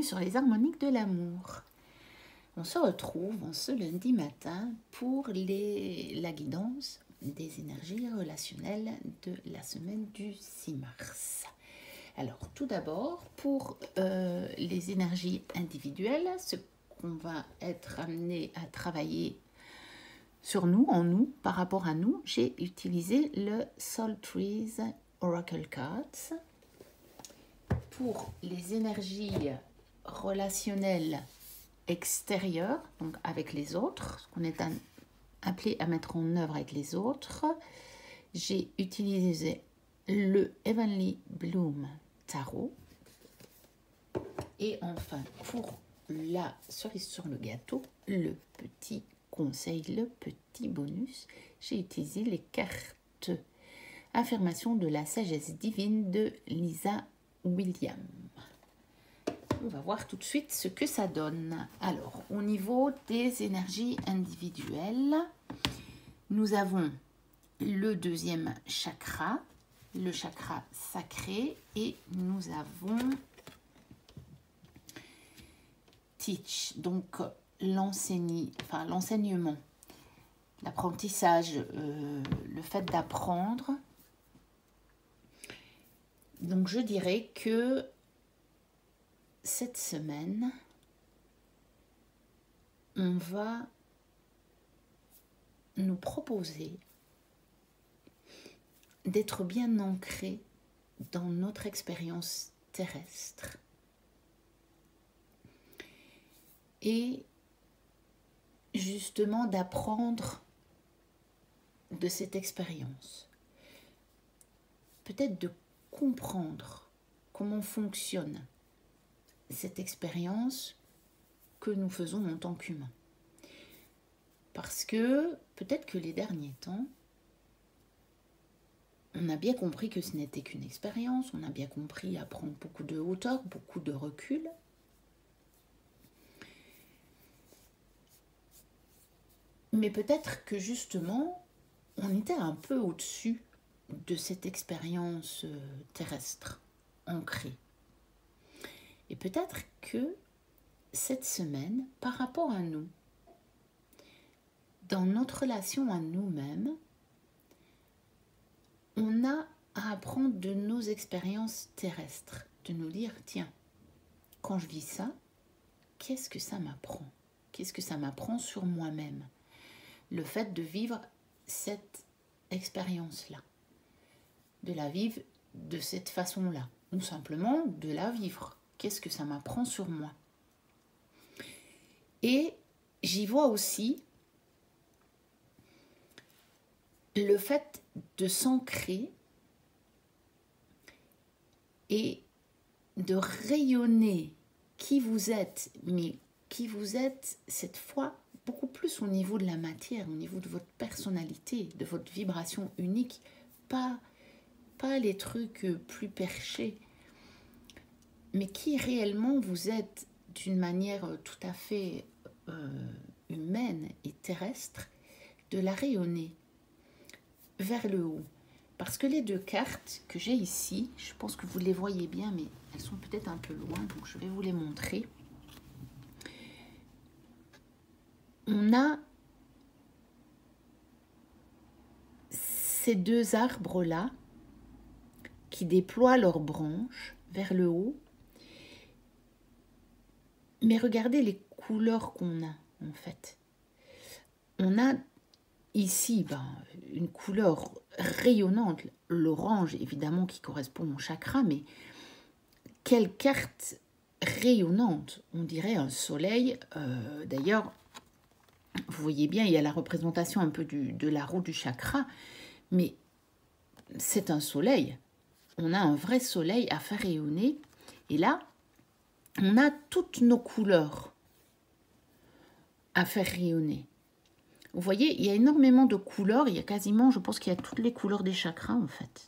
bienvenue sur les harmoniques de l'amour. On se retrouve en ce lundi matin pour la guidance des énergies relationnelles de la semaine du 6 mars. Alors tout d'abord, pour les énergies individuelles, ce qu'on va être amené à travailler sur nous, en nous, par rapport à nous, j'ai utilisé le Soul Trees Oracle Cards. Pour les énergies relationnelles extérieures, donc avec les autres, ce qu'on est appelé à mettre en œuvre avec les autres, j'ai utilisé le Heavenly Bloom Tarot. Et enfin, pour la cerise sur le gâteau, le petit conseil, le petit bonus, j'ai utilisé les cartes Affirmation de la sagesse divine de Lisa William. On va voir tout de suite ce que ça donne. Alors, au niveau des énergies individuelles, nous avons le deuxième chakra, le chakra sacré, et nous avons Teach, donc l'enseignement, l'apprentissage, le fait d'apprendre. Donc je dirais que cette semaine, on va nous proposer d'être bien ancrés dans notre expérience terrestre et justement d'apprendre de cette expérience. Peut-être de comprendre comment fonctionne cette expérience que nous faisons en tant qu'humains. Parce que peut-être que les derniers temps, on a bien compris que ce n'était qu'une expérience, on a bien compris à prendre beaucoup de hauteur, beaucoup de recul. Mais peut-être que justement, on était un peu au-dessus de cette expérience terrestre ancrée. Et peut-être que cette semaine, par rapport à nous, dans notre relation à nous-mêmes, on a à apprendre de nos expériences terrestres, de nous dire, tiens, quand je vis ça, qu'est-ce que ça m'apprend? Qu'est-ce que ça m'apprend sur moi-même? Le fait de vivre cette expérience-là, de la vivre de cette façon-là, ou simplement de la vivre. Qu'est-ce que ça m'apprend sur moi? Et j'y vois aussi le fait de s'ancrer et de rayonner qui vous êtes, mais qui vous êtes cette fois beaucoup plus au niveau de la matière, au niveau de votre personnalité, de votre vibration unique, pas les trucs plus perchés, mais qui réellement vous êtes d'une manière tout à fait humaine et terrestre, de la rayonner vers le haut. Parce que les deux cartes que j'ai ici, je pense que vous les voyez bien, mais elles sont peut-être un peu loin, donc je vais vous les montrer. On a ces deux arbres-là qui déploient leurs branches vers le haut. Mais regardez les couleurs qu'on a, en fait. On a ici une couleur rayonnante, l'orange, évidemment, qui correspond au chakra, mais quelle carte rayonnante! On dirait un soleil. D'ailleurs, vous voyez bien, il y a la représentation un peu de la roue du chakra, mais c'est un soleil. On a un vrai soleil à faire rayonner. Et là, on a toutes nos couleurs à faire rayonner. Vous voyez, il y a énormément de couleurs. Il y a quasiment, je pense qu'il y a toutes les couleurs des chakras, en fait.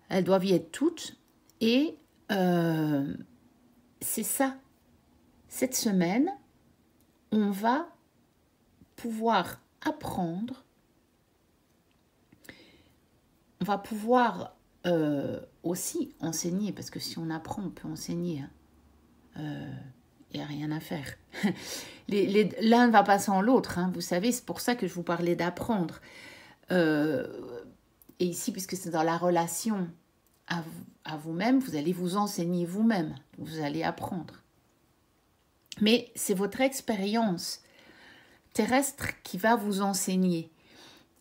Elles doivent y être toutes. Et c'est ça. Cette semaine, on va pouvoir apprendre. On va pouvoir aussi enseigner, parce que si on apprend, on peut enseigner. Hein. il n'y a rien à faire. L'un ne va pas sans l'autre, hein, vous savez, c'est pour ça que je vous parlais d'apprendre. Et ici, puisque c'est dans la relation à vous-même, vous allez vous enseigner vous-même, vous allez apprendre. Mais c'est votre expérience terrestre qui va vous enseigner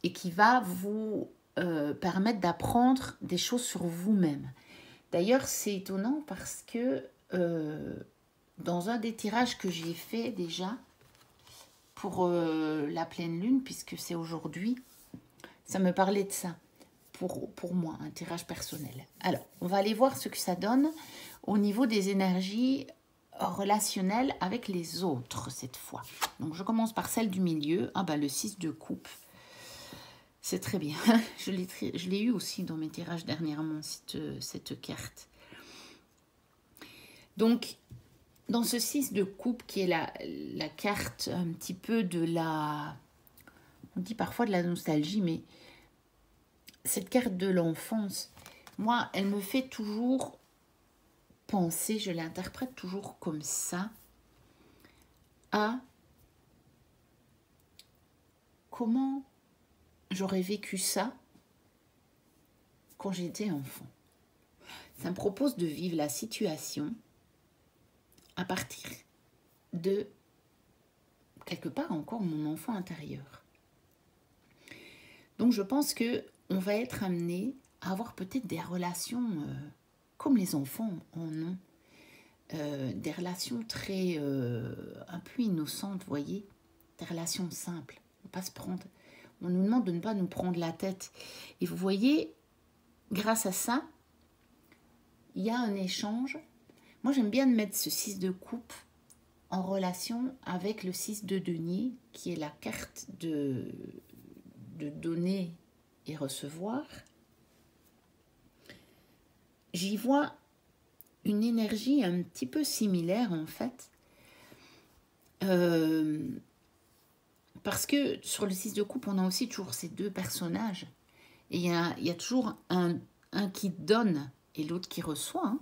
et qui va vous permettre d'apprendre des choses sur vous-même. D'ailleurs, c'est étonnant parce que dans un des tirages que j'ai fait déjà pour la pleine lune, puisque c'est aujourd'hui, ça me parlait de ça, pour moi, un tirage personnel. Alors, on va aller voir ce que ça donne au niveau des énergies relationnelles avec les autres, cette fois. Donc, je commence par celle du milieu. Ah ben, le 6 de coupe. C'est très bien. Je l'ai eu aussi dans mes tirages dernièrement, cette carte. Donc, dans ce 6 de coupe, qui est la carte un petit peu de la... On dit parfois de la nostalgie, mais cette carte de l'enfance, moi, elle me fait toujours penser, je l'interprète toujours comme ça, à comment j'aurais vécu ça quand j'étais enfant. Ça me propose de vivre la situation à partir de, quelque part encore, mon enfant intérieur. Donc je pense que on va être amené à avoir peut-être des relations comme les enfants en ont. Des relations très un peu innocentes, vous voyez, des relations simples. On nous demande de ne pas nous prendre la tête. Et vous voyez, grâce à ça, il y a un échange. Moi, j'aime bien mettre ce 6 de coupe en relation avec le 6 de denier, qui est la carte de donner et recevoir. J'y vois une énergie un petit peu similaire, en fait. Parce que sur le 6 de coupe, on a aussi toujours ces deux personnages. Et il y a toujours un qui donne et l'autre qui reçoit. Hein.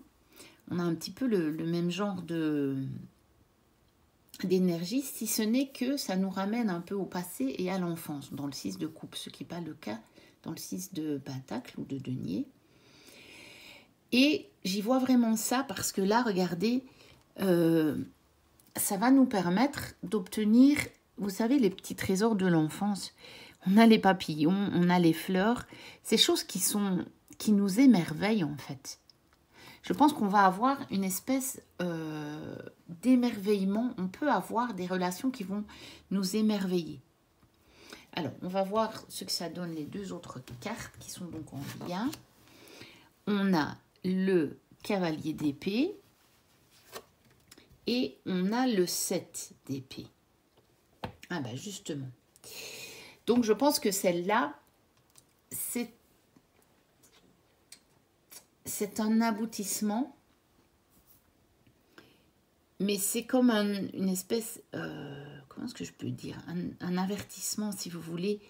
On a un petit peu le même genre d'énergie, si ce n'est que ça nous ramène un peu au passé et à l'enfance, dans le 6 de coupe, ce qui n'est pas le cas dans le 6 de pentacle ou de denier. Et j'y vois vraiment ça parce que là, regardez, ça va nous permettre d'obtenir, vous savez, les petits trésors de l'enfance. On a les papillons, on a les fleurs, ces choses qui nous émerveillent en fait. Je pense qu'on va avoir une espèce d'émerveillement. On peut avoir des relations qui vont nous émerveiller. Alors, on va voir ce que ça donne les deux autres cartes qui sont donc en lien. On a le cavalier d'épée et on a le 7 d'épée. Ah ben justement. Donc, je pense que celle-là, c'est un aboutissement, mais c'est comme une espèce, comment est-ce que je peux dire, un avertissement si vous voulez,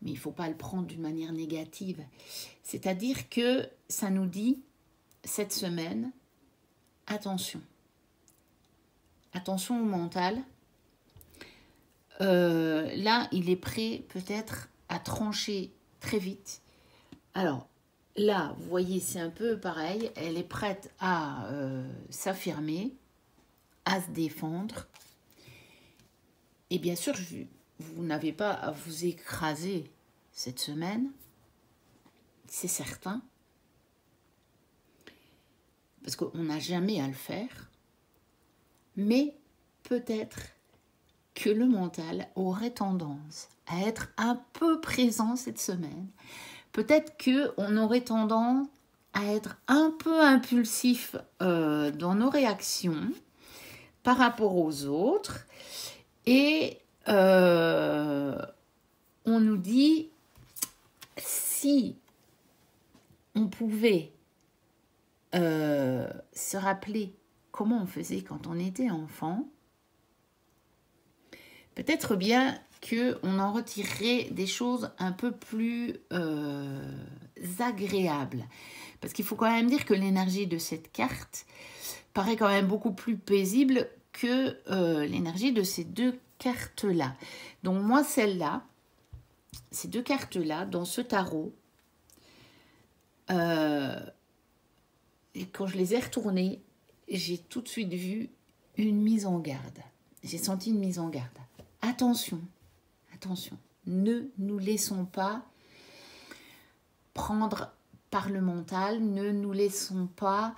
mais il ne faut pas le prendre d'une manière négative. C'est-à-dire que ça nous dit, cette semaine, attention. Attention au mental. Là, il est prêt peut-être à trancher très vite. Alors, là, vous voyez, c'est un peu pareil. Elle est prête à s'affirmer, à se défendre. Et bien sûr, vous n'avez pas à vous écraser cette semaine. C'est certain. Parce qu'on n'a jamais à le faire. Mais peut-être que le mental aurait tendance à être un peu présent cette semaine. Peut-être qu'on aurait tendance à être un peu impulsif dans nos réactions par rapport aux autres. Et on nous dit, si on pouvait se rappeler comment on faisait quand on était enfant, peut-être bien qu'on en retirerait des choses un peu plus agréables. Parce qu'il faut quand même dire que l'énergie de cette carte, paraît quand même beaucoup plus paisible que l'énergie de ces deux cartes-là. Donc moi, celle-là, ces deux cartes-là, dans ce tarot, et quand je les ai retournées, j'ai tout de suite vu une mise en garde. J'ai senti une mise en garde. Attention, attention, ne nous laissons pas prendre par le mental, ne nous laissons pas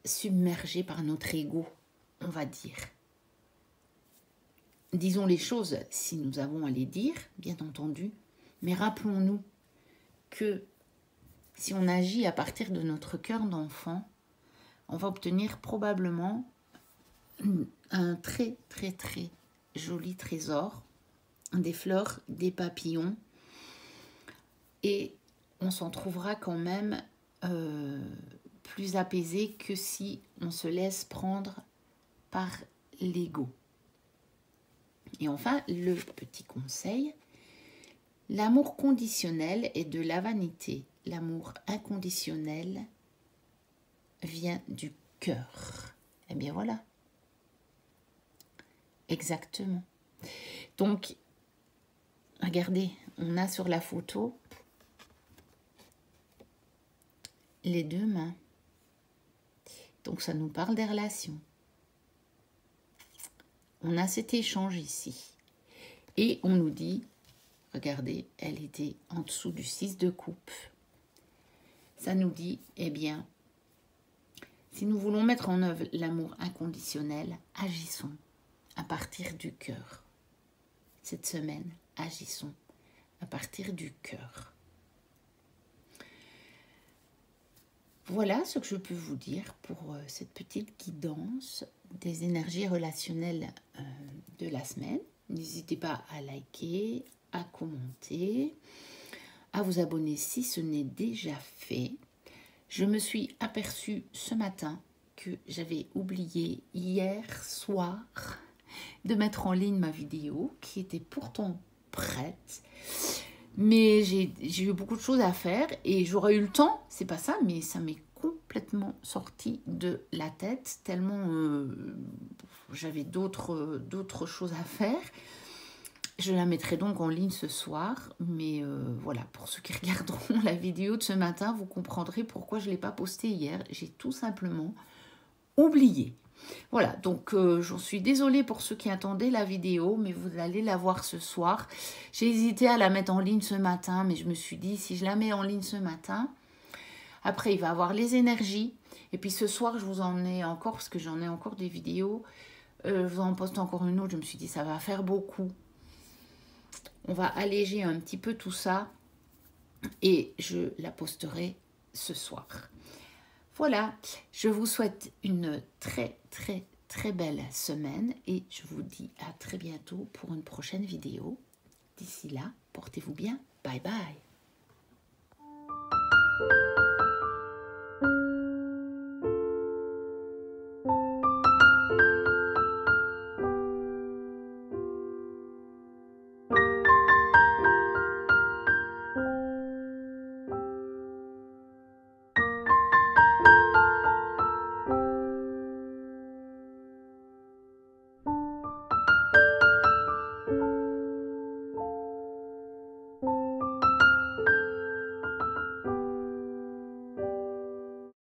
submerger par notre ego, on va dire. Disons les choses si nous avons à les dire, bien entendu, mais rappelons-nous que si on agit à partir de notre cœur d'enfant, on va obtenir probablement un très très très joli trésor, des fleurs, des papillons, et on s'en trouvera quand même plus apaisé que si on se laisse prendre par l'ego. Et enfin, le petit conseil, l'amour conditionnel est de la vanité. L'amour inconditionnel vient du cœur. Eh bien voilà. Exactement. Donc, regardez, on a sur la photo les deux mains. Donc, ça nous parle des relations. On a cet échange ici. Et on nous dit, regardez, elle était en dessous du 6 de coupe. Ça nous dit, eh bien, si nous voulons mettre en œuvre l'amour inconditionnel, agissons à partir du cœur. Cette semaine, agissons à partir du cœur. Voilà ce que je peux vous dire pour cette petite guidance des énergies relationnelles de la semaine. N'hésitez pas à liker, à commenter, à vous abonner si ce n'est déjà fait. Je me suis aperçue ce matin que j'avais oublié hier soir de mettre en ligne ma vidéo qui était pourtant prête. Mais j'ai eu beaucoup de choses à faire et j'aurais eu le temps, c'est pas ça, mais ça m'est complètement sorti de la tête tellement j'avais d'autres choses à faire. Je la mettrai donc en ligne ce soir, mais voilà, pour ceux qui regarderont la vidéo de ce matin, vous comprendrez pourquoi je ne l'ai pas postée hier. J'ai tout simplement oublié. Voilà, donc j'en suis désolée pour ceux qui attendaient la vidéo, mais vous allez la voir ce soir. J'ai hésité à la mettre en ligne ce matin, mais je me suis dit, si je la mets en ligne ce matin, après il va y avoir les énergies. Et puis ce soir, je vous en ai encore, parce que j'en ai encore des vidéos. Je vous en poste encore une autre, je me suis dit, ça va faire beaucoup. On va alléger un petit peu tout ça et je la posterai ce soir. Voilà, je vous souhaite une très très très belle semaine et je vous dis à très bientôt pour une prochaine vidéo. D'ici là, portez-vous bien. Bye bye.